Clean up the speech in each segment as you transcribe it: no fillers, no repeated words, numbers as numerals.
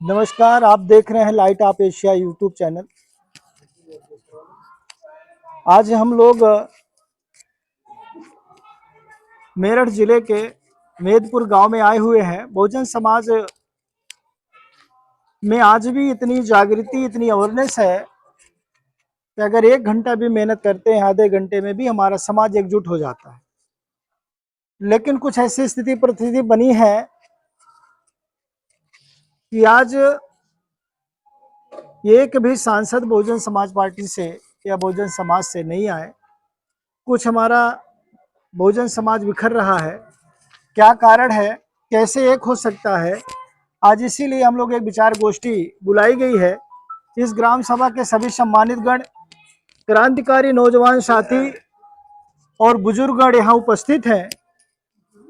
नमस्कार, आप देख रहे हैं light of Asia YouTube channel. आज हम लोग मेरठ जिले के मेदपुर गांव में आए हुए हैं। बहुजन समाज में आज भी इतनी जागृति, इतनी अवेयरनेस है कि अगर 1 घंटा भी मेहनत करते हैं, आधे घंटे में भी हमारा समाज एकजुट हो जाता है। लेकिन कुछ ऐसी स्थिति परिस्थिति बनी है कि आज एक भी सांसद बहुजन समाज पार्टी से या बहुजन समाज से नहीं आए। कुछ हमारा बहुजन समाज बिखर रहा है। क्या कारण है, कैसे एक हो सकता है? आज इसीलिए हम लोग एक विचार गोष्ठी बुलाई गई है। इस ग्राम सभा के सभी सम्मानित गण, क्रांतिकारी नौजवान साथी और बुजुर्गगण यहाँ उपस्थित हैं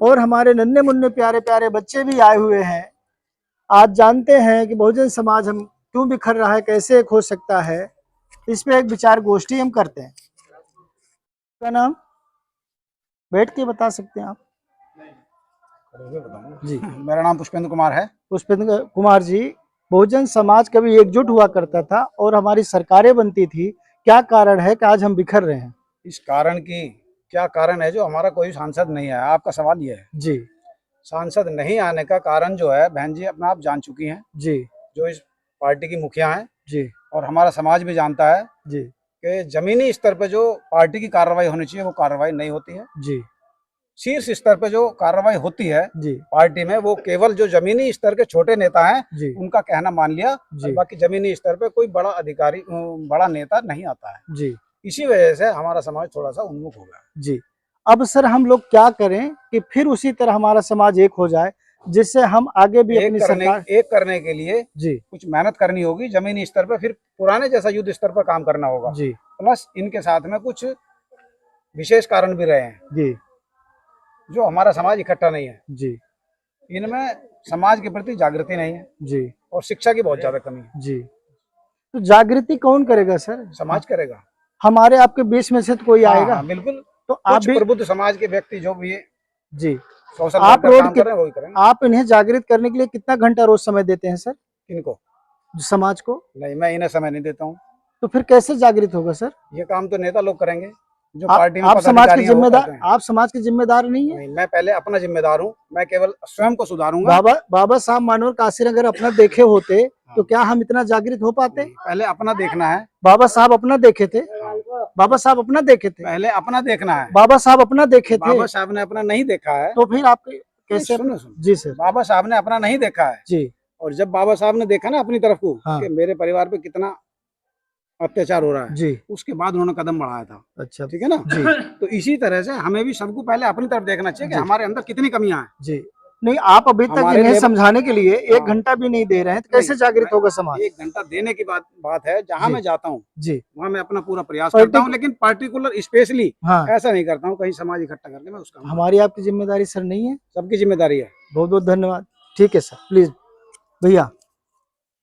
और हमारे नन्हे मुन्ने प्यारे प्यारे बच्चे भी आए हुए हैं। आज जानते हैं कि बहुजन समाज हम क्यों बिखर रहा है, कैसे एक हो सकता है। इस पे एक विचार गोष्ठी हम करते हैं। क्या नाम बैठ के बता सकते हैं आप? जी, मेरा नाम पुष्पेंद्र कुमार है। पुष्पेंद्र कुमार जी, बहुजन समाज कभी एकजुट हुआ करता था और हमारी सरकारें बनती थी। क्या कारण है कि आज हम बिखर रहे हैं? इस कारण की क्या कारण है जो हमारा कोई सांसद नहीं है? आपका सवाल ये है जी सांसद नहीं आने का कारण जो है बहन जी अपना आप जान चुकी हैं, जी जो इस पार्टी की मुखिया हैं जी और हमारा समाज भी जानता है जी कि जमीनी स्तर पे जो पार्टी की कार्रवाई होनी चाहिए वो कार्रवाई नहीं होती है। जी शीर्ष स्तर पे जो कार्रवाई होती है जी पार्टी में, वो केवल जो जमीनी स्तर के छोटे नेता हैं जी उनका कहना मान लिया और बाकी जमीनी स्तर पे कोई बड़ा अधिकारी, बड़ा नेता नहीं आता है। जी इसी वजह से हमारा समाज थोड़ा सा उन्मुख हो गया। जी। अब सर हम लोग क्या करें कि फिर उसी तरह हमारा समाज एक हो जाए, जिससे हम आगे भी अपनी सरकार एक करने के लिए जी कुछ मेहनत करनी होगी जमीनी स्तर पर, फिर पुराने जैसा युद्ध स्तर पर काम करना होगा। जी प्लस इनके साथ में कुछ विशेष कारण भी रहे हैं जी जो हमारा समाज इकट्ठा नहीं है। जी इनमें समाज के प्रति जागृति नहीं है जी और शिक्षा की बहुत ज्यादा कमी है। जी। तो जागृति कौन करेगा सर? समाज करेगा। हमारे आपके बीच में से तो कोई हाँ, आएगा? हाँ, बिल्कुल। तो आप कुछ भी प्रबुद्ध समाज के व्यक्ति जो भी जी सोशल आप वर्कर रोड काम कर रहे हैं वही करेंगे। आप इन्हें जागृत करने के लिए कितना घंटा रोज समय देते हैं सर इनको समाज को? नहीं, मैं इन्हें समय नहीं देता हूँ। तो फिर कैसे जागृत होगा सर? ये काम तो नेता लोग करेंगे, जो पार्टी में आप समाज के पदाधिकारी हैं वो जिम्मेदार, करते हैं। आप समाज के जिम्मेदार नहीं है? नहीं, मैं पहले अपना जिम्मेदार हूँ, मैं केवल स्वयं को सुधारूंगा। बाबा साहब मानवर कासिर अगर अपना देखे होते तो क्या हम इतना जागृत हो पाते? पहले अपना देखना है। बाबा साहब अपना देखे थे, बाबा साहब अपना देखे थे, पहले अपना देखना है। बाबा साहब अपना देखे थे। बाबा साहब ने अपना नहीं देखा है तो फिर आप कैसे? सुनो जी सर। बाबा साहब ने अपना नहीं देखा है जी। और जब बाबा साहब ने देखा ना अपनी तरफ को कि मेरे परिवार पे कितना अत्याचार हो रहा है जी, उसके बाद उन्होंने कदम बढ़ाया था। अच्छा ठीक है ना जी। तो इसी तरह से हमें भी सबको पहले अपनी तरफ देखना चाहिए कि हमारे अंदर कितनी कमियां हैं। जी नहीं, आप अभी तक इन्हें समझाने के लिए 1 घंटा भी नहीं दे रहे हैं, तो कैसे जागृत होगा समाज? 1 घंटा देने की बात है। जहाँ मैं जाता हूँ जी वहाँ मैं अपना पूरा प्रयास करता हूँ, लेकिन पार्टिकुलर स्पेशली ऐसा नहीं करता हूँ कहीं समाज इकट्ठा करके मैं उसका। हमारी आपकी जिम्मेदारी सर नहीं है? सबकी जिम्मेदारी है। बहुत बहुत धन्यवाद। ठीक है सर, प्लीज भैया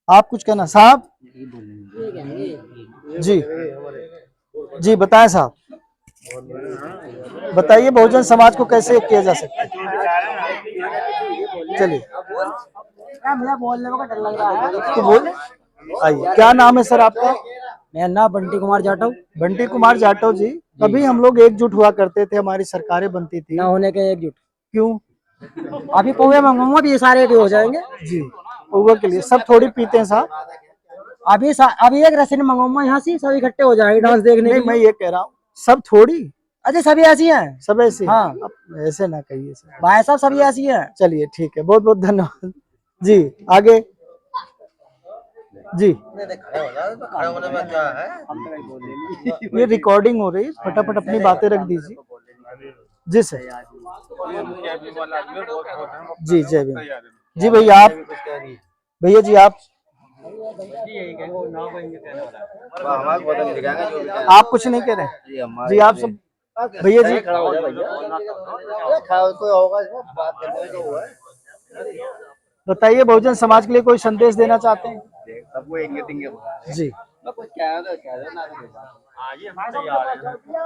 आप कुछ कहना साहब? जी जी बताएं साहब, बताइए बहुजन समाज को कैसे किया जा सकता है? चलिए बोलने में डर लग रहा है तो बोल आइए। क्या नाम है सर आपका? मेरा नाम बंटी कुमार जाटव। बंटी कुमार जाटव जी, कभी हम लोग एकजुट हुआ करते थे, हमारी सरकारें बनती थी। ना होने के एकजुट क्यों? अभी पौवे मंगूंगा भी ये सारे भी हो जाएंगे जी, पौवा के लिए सब थोड़ी पीते हैं साहब। अभी एक रस्सी मंगूंगा यहाँ से सब इकट्ठे हो जाएंगे डांस देखने के लिए। मैं ये कह रहा हूँ सब थोड़ी, अरे सभी ऐसी हैं। सब ऐसे? हाँ, ऐसे ना कहिए सर, भाई साहब सभी ऐसी हैं। चलिए ठीक है, बहुत बहुत धन्यवाद जी। आगे जी, खड़े होने में क्या है? ये रिकॉर्डिंग हो रही है, फटाफट अपनी बातें रख दीजिए। जी सर। जी जय भीम। जी भैया आप, भैया जी आप आप कुछ नहीं कह रहे जी? आप सब भैया जी बताइए, बहुजन समाज के लिए कोई संदेश देना चाहते हैं? जी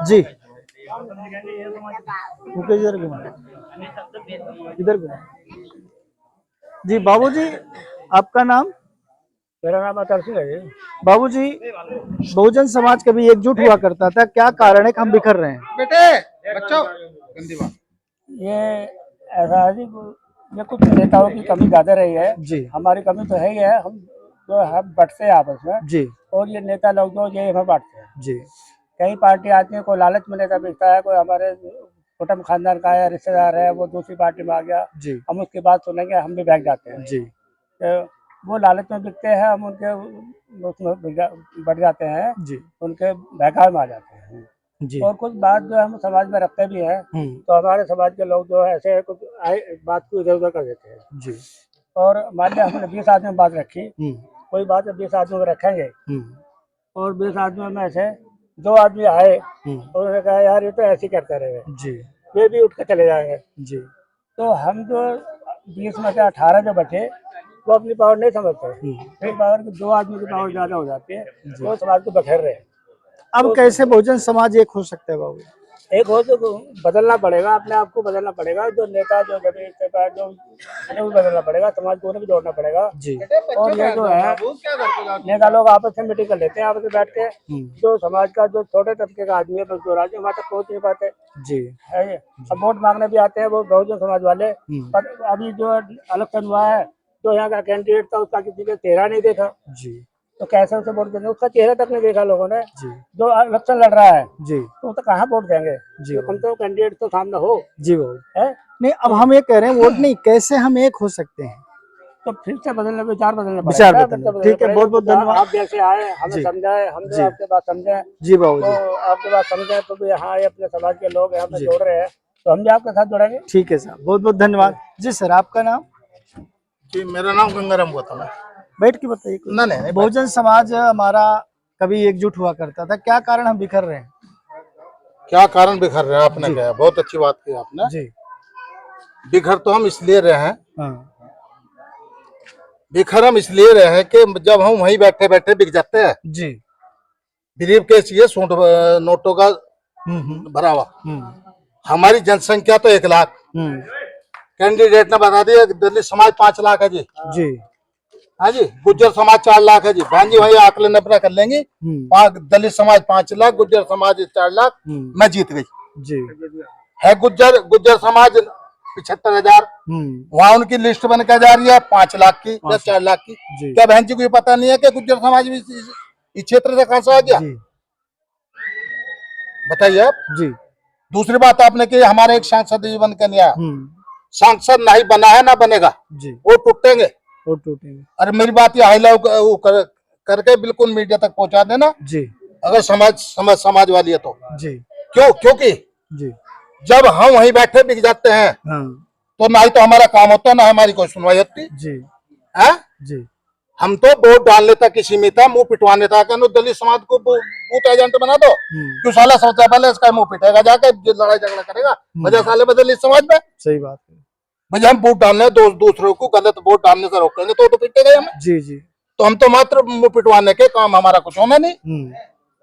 जी इधर घुमा, इधर घुमा। जी बाबूजी आपका नाम? मेरा नाम अतर सिंह है। बाबूजी, बहुजन समाज कभी एकजुट हुआ करता था, क्या कारण है कि हम बिखर रहे हैं? बेटे बच्चों गंदी बात। ये ऐसा है जी, ये कुछ नेताओं की कमी ज्यादा रही है। जी हमारी कमी तो है ही है, हम बंटते हैं आपस में। जी और ये नेता लोग जो ये हमें बांटते हैं। जी कई पार्टी आती है, कोई लालच में नेता बिकता है, कोई हमारे कुटुंब खानदान का है, रिश्तेदार है, वो दूसरी पार्टी में आ गया, जी हम उसकी बात सुनेंगे, हम भी बैठ जाते हैं। जी तो वो लालच में बिकते हैं, हम उनके उसमें बढ़ जाते हैं, जी उनके बहकावे में आ जाते हैं। जी और कुछ बात जो हम समाज में रखते भी हैं, तो हमारे समाज के लोग जो है ऐसे कुछ बात को इधर उधर कर देते हैं। जी और मान लिया हमने 20 आदमी में बात रखी, कोई बात 20 आदमी में रखेंगे, और 20 आदमी में से 2 आदमी आए और उन्होंने कहा यार ये तो ऐसे ही करते रहे, जी ये भी उठ के चले जाएंगे। जी तो हम जो 20 में से 18 जो बचे, वो अपनी पावर नहीं समझते। फिर पावर की 2 आदमी की पावर ज्यादा हो जाती है, वो समाज को बखेर रहे हैं। अब कैसे बहुजन समाज एक हो सकता है बाबू? एक हो तो बदलना पड़ेगा, अपने आप को बदलना पड़ेगा, जो नेता जो जो उन्हें भी बदलना पड़ेगा, समाज को उन्हें भी जोड़ना पड़ेगा। जी और ये जो है नेता लोग आपस में मीटिंग कर लेते हैं, आपस में बैठ के जो समाज का जो छोटे तबके का आदमी है, मजदूर आदमी वहाँ तक पहुँच नहीं पाते जी है। ये अब वोट मांगने भी आते हैं वो बहुजन समाज वाले, पर अभी जो इलेक्शन हुआ है, तो यहाँ का कैंडिडेट था, उसका किसी ने चेहरा नहीं देखा, जी तो कैसे उसे वोट देंगे? उसका चेहरा तक नहीं देखा लोगों ने। जी जो इलेक्शन लड़ रहा है जी तो कहाँ वोट देंगे? जी तो कम से कम कैंडिडेट तो सामने हो जी बाबू। है। नहीं, अब हम ये कह रहे हैं वोट नहीं, कैसे हम एक हो सकते हैं? तो फिर से बदलना, विचार बदलना विचार पड़ेगा, बदलना, फिर से ठीक है, बदलना बहुत बहुत पड़ेगा। धन्यवाद। आप जैसे आए, हमें जी समझाए, हम जी जो आपके बात समझे, जी बाबू तो जी, आपके बात समझे, तो भी हाँ ये अपने समाज के लोग हैं, हमें जी। जोड़ रहे हैं, तो हम भी आपके साथ जुड़ेंगे। ठीक है साहब, बहुत बहुत धन्यवाद जी। सर आपका नाम? जी मेरा नाम गंगाराम गौतम है। बैठ के बताइए कुछ। नहीं, बहुजन समाज हमारा कभी एकजुट हुआ करता था, क्या कारण हम बिखर रहे हैं? क्या कारण बिखर रहे हैं आपने? जी। क्या बहुत अच्छी बात की आपने। जी बिखर तो हम इसलिए रहे हैं, हाँ बिखर हम इसलिए रहे हैं कि जब हम वहीं बैठे बैठे बिक जाते हैं। जी ब्रीफ केस ये सूट नोटों का भरा हुआ। हमारी जनसंख्या तो 1 लाख, कैंडिडेट ने बता दिया दिल्ली समाज 5 लाख है जी। जी हाँ जी, गुज्जर समाज 4 लाख है जी। बहन जी वही आकलन अपना कर लेंगी। दलित समाज 5 लाख, गुज्जर समाज 4 लाख, मैं जीत गई। जी है गुज्जर समाज 75,000, वहाँ उनकी लिस्ट बन के जा रही है 5 लाख की या 4 लाख की। क्या बहन जी को ये पता नहीं है कि गुज्जर समाज भी इस क्षेत्र से कहां से आ गया? बताइए आप। जी दूसरी बात आपने की हमारे एक सांसद जी बन के नहीं आया। सांसद नहीं बना है ना बनेगा जी, वो टूटेंगे। वो टूटेंगे। अरे मेरी बात ये हाईलाइट करके बिल्कुल मीडिया तक पहुंचा देना जी अगर समाज वाली है तो। जी क्योंकि जी जब हम वहीं बैठे बिक जाते हैं हाँ तो ना ही तो हमारा काम होता है ना हमारी कोई सुनवाई होती जी है। जी हम तो वोट डालने तक ही सीमित है, मुंह पिटवाने तक। दलित समाज को बूथ एजेंट बना दो, क्यों साला सबसे पहले इसका मुंह पिटेगा जाके, लड़ाई झगड़ा करेगा वजह साले में दलित समाज में। सही बात है। भाई हम वोट डालने दूसरों को गलत वोट डालने से रोकेंगे तो पिटेगा हमें। जी जी तो हम तो मात्र मुंह पिटवाने के काम, हमारा कुछ होना नहीं।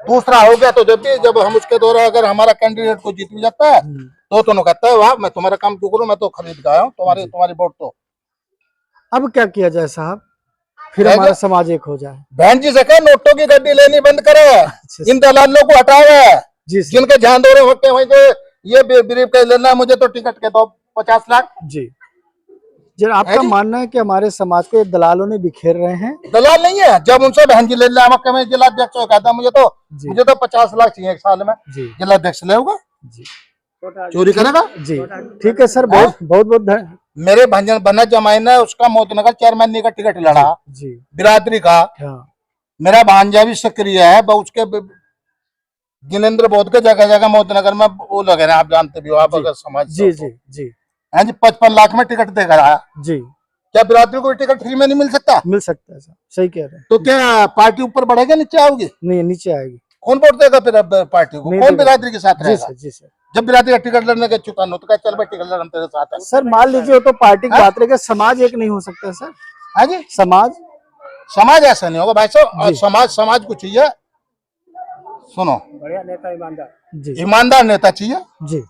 दूसरा हो गया तो जब हम उसके द्वारा अगर हमारा कैंडिडेट को जीत भी जाता है तो कहता है वाह मैं तुम्हारा काम क्यों करूं, मैं तो खरीद गया हूँ तुम्हारी वोट। तो अब क्या किया जाए साहब, फिर हमारा समाज एक हो जाए? बहन जी से कह नोटों की गड्डी लेनी बंद करे, इन दलालों को हटाओ जी जिनके ध्यान दे रहे होते वहीं तो ये ब्रीफ के लेना है मुझे तो टिकट के दो 50 लाख। जी जी, आपका मानना है कि हमारे समाज को ये दलालों ने बिखेर रहे हैं? दलाल नहीं है, जब उनसे बहन जी ले लिया मैं जिलाध्यक्ष हो कहता मुझे तो 50 लाख चाहिए 1 साल में। जिलाध्यक्ष ले होगा जी, चोरी करेगा जी ठीक है सर, बहुत बहुत मेरे भंजन बना जमाई ने उसका मोतनगर चेयरमैन का टिकट लड़ा जी बिरादरी का। मेरा भांजा भी सक्रिय है, उसके जिनेन्द्र बौद्ध के जगह जगह मोतनगर में वो लगे रहे, आप जानते भी हो आप अगर समाज। जी जी जी हाँ जी 55 लाख में टिकट देकर आया जी। क्या बिरादरी को टिकट फ्री में नहीं मिल सकता? मिल सकता है सर, सही कह रहे हैं। तो क्या पार्टी ऊपर बढ़ेगा नीचे आओगी? नहीं, नीचे आएगी। कौन वोट देगा फिर अब पार्टी को? कौन बिरादरी के साथ रहेगा? जी सर। जब बिरादरी का टिकट लड़ने के चुका तो क्या चल भाई टिकट लड़ हम तेरे साथ है। सर मान लीजिए तो पार्टी की बात रहे, समाज एक नहीं हो सकता सर? हाँ जी, समाज ऐसा नहीं होगा भाई साहब। समाज को चाहिए, सुनो, बढ़िया नेता, ईमानदार, ईमानदार नेता चाहिए जी।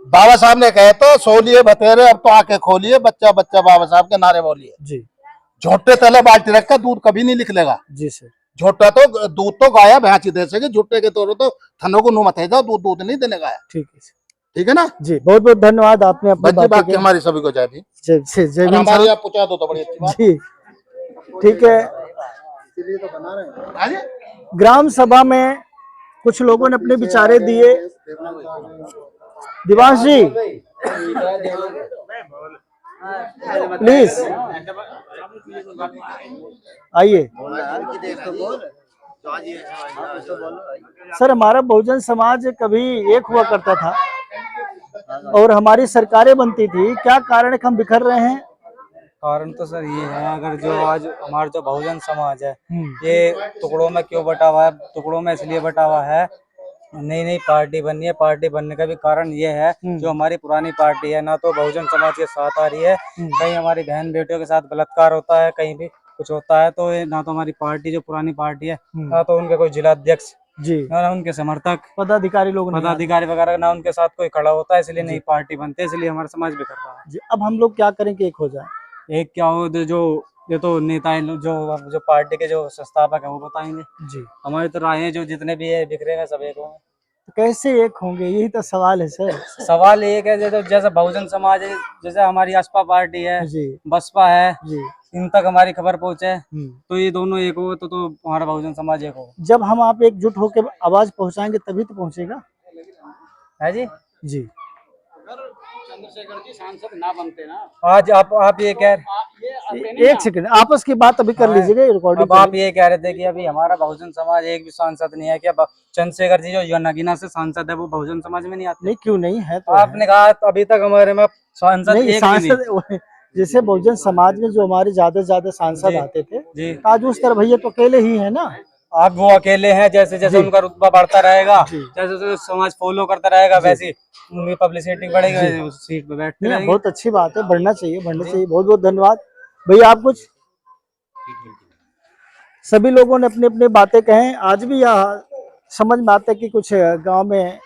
बाबा साहब ने कहा था सोलिए बतेरे अब तो आके खोलिए, बच्चा बच्चा बाबा साहब के नारे बोलिए जी। झोटे तले बाल्टी रखकर दूध कभी नहीं निकलेगा। जी सर। झोटा तो दूध तो गाया भैंस ही दे सके, झोटे के तौर तो थनों को नुमत है, दूध नहीं देने गाया। ठीक है सर। ठीक है ना जी, बहुत बहुत धन्यवाद, आपने अपनी बच्ची बातें बाकी की। हमारी सभी को जय भी। जय जय जय और भीम हमारी साहब। आप पूछा तो बड़ी अच्छी बात। जी ठीक है। हाँ जी? ग्राम सभा में कुछ लोगों ने अपने विचारे दिए। दिवांश जी प्लीज आइए। सर, हमारा बहुजन समाज कभी एक हुआ करता था और हमारी सरकारें बनती थी, क्या कारण है कि हम बिखर रहे हैं? कारण तो सर ये है, अगर जो आज हमारा जो बहुजन समाज है ये टुकड़ों में क्यों बटा हुआ है? टुकड़ों में इसलिए बटा हुआ है, नई नई पार्टी बननी है। पार्टी बनने का भी कारण ये है, जो हमारी पुरानी पार्टी है ना तो बहुजन समाज के साथ आ रही है, कहीं हमारी बहन बेटियों के साथ बलात्कार होता है, कहीं भी कुछ होता है तो ना तो हमारी पार्टी जो पुरानी पार्टी है ना तो उनके कोई जिला अध्यक्ष जी, ना उनके समर्थक पदाधिकारी लोग नहीं आते। पदाधिकारी वगैरह ना उनके साथ कोई खड़ा होता है, इसलिए नई पार्टी बनती है, इसलिए हमारा समाज बिखर रहा है। जी, अब हम लोग क्या करें कि एक हो जाए? एक क्या हो जो ये तो नेता जो पार्टी के जो संस्थापक है वो बताएंगे। जी, हमारी तो राय है जो जितने भी है बिखरे हुए सब एक होंगे। तो कैसे एक होंगे, यही तो सवाल है सर। सवाल एक है जैसे बहुजन समाज है, जैसे हमारी आसपा पार्टी है, जी बसपा है, जी। इन तक हमारी खबर पहुंचे तो ये दोनों एक हो तो हमारा बहुजन समाज एक हो। जब हम आप एकजुट होकर आवाज पहुंचाएंगे तभी तो पहुंचेगा। है जी। जी, चंद्रशेखर जी सांसद ना बनते ना, आज आप ये कह एक सेकंड, आपस की बात अभी कर लीजिएगा, रिकॉर्डिंग। अब आप ये कह रहे थे कि अभी हमारा बहुजन समाज एक भी सांसद नहीं है, क्या चंद्रशेखर जी जो नगीना से सांसद है वो बहुजन समाज में नहीं आते? नहीं, क्यों नहीं है? तो आपने कहा अभी तक हमारे में सांसद नहीं, एक भी नहीं। सांसद जैसे बहुजन समाज में जो हमारे ज्यादा से ज्यादा सांसद आते थे, जी आज उस तरह भैया तो अकेले ही है ना। आप वो अकेले हैं, जैसे जैसे उनका रुतबा बढ़ता रहेगा, जैसे जैसे समाज फॉलो करता रहेगा वैसे उनकी पब्लिसिटी बढ़ेगी, वैसे उस सीट पे बैठते नहीं, रहेंगे। बहुत अच्छी बात है, बढ़ना चाहिए, बढ़ना चाहिए। बहुत बहुत धन्यवाद भैया। आप कुछ? सभी लोगों ने अपनी अपनी बातें कहें। आज भी यह समझ में आता है कि कुछ गांव में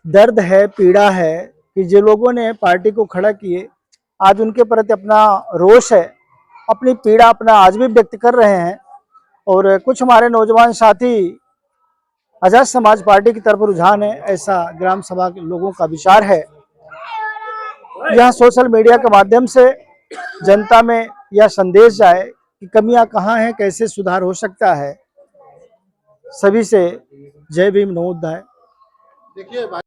दर्द है, पीड़ा है कि जो लोगों ने पार्टी को खड़ा किए, आज उनके प्रति अपना रोष है, अपनी पीड़ा अपना आज भी व्यक्त कर रहे हैं। और कुछ हमारे नौजवान साथी आजाद समाज पार्टी की तरफ रुझान है, ऐसा ग्राम सभा के लोगों का विचार है। यह सोशल मीडिया के माध्यम से जनता में यह संदेश जाए कि कमियां कहाँ हैं, कैसे सुधार हो सकता है। सभी से जय भीम, नमो बुद्धाय। देखिए